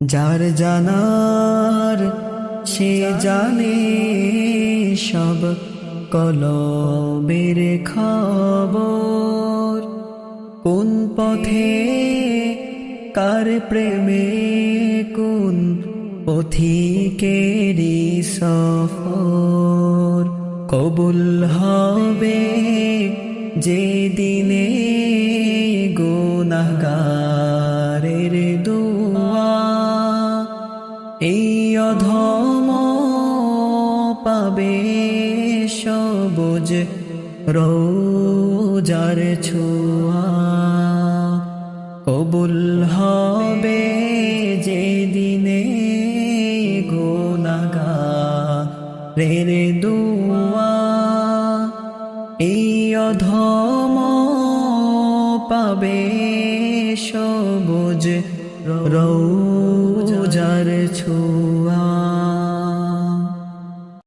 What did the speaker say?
যার জানার সে জানে সব কলবের খবর, কোন পথে কার প্রেমে কোন পথিকেরি সফর। কবুল হবে যে দিনে গুনাহগারের দোয়া, এই অধম পাবে সবুজ রোজার ছোঁয়া। কবুল হবে যে দিনে গুনাহগারের দোয়া, এই অধম পাবে সবুজ রোজার ছোঁয়া।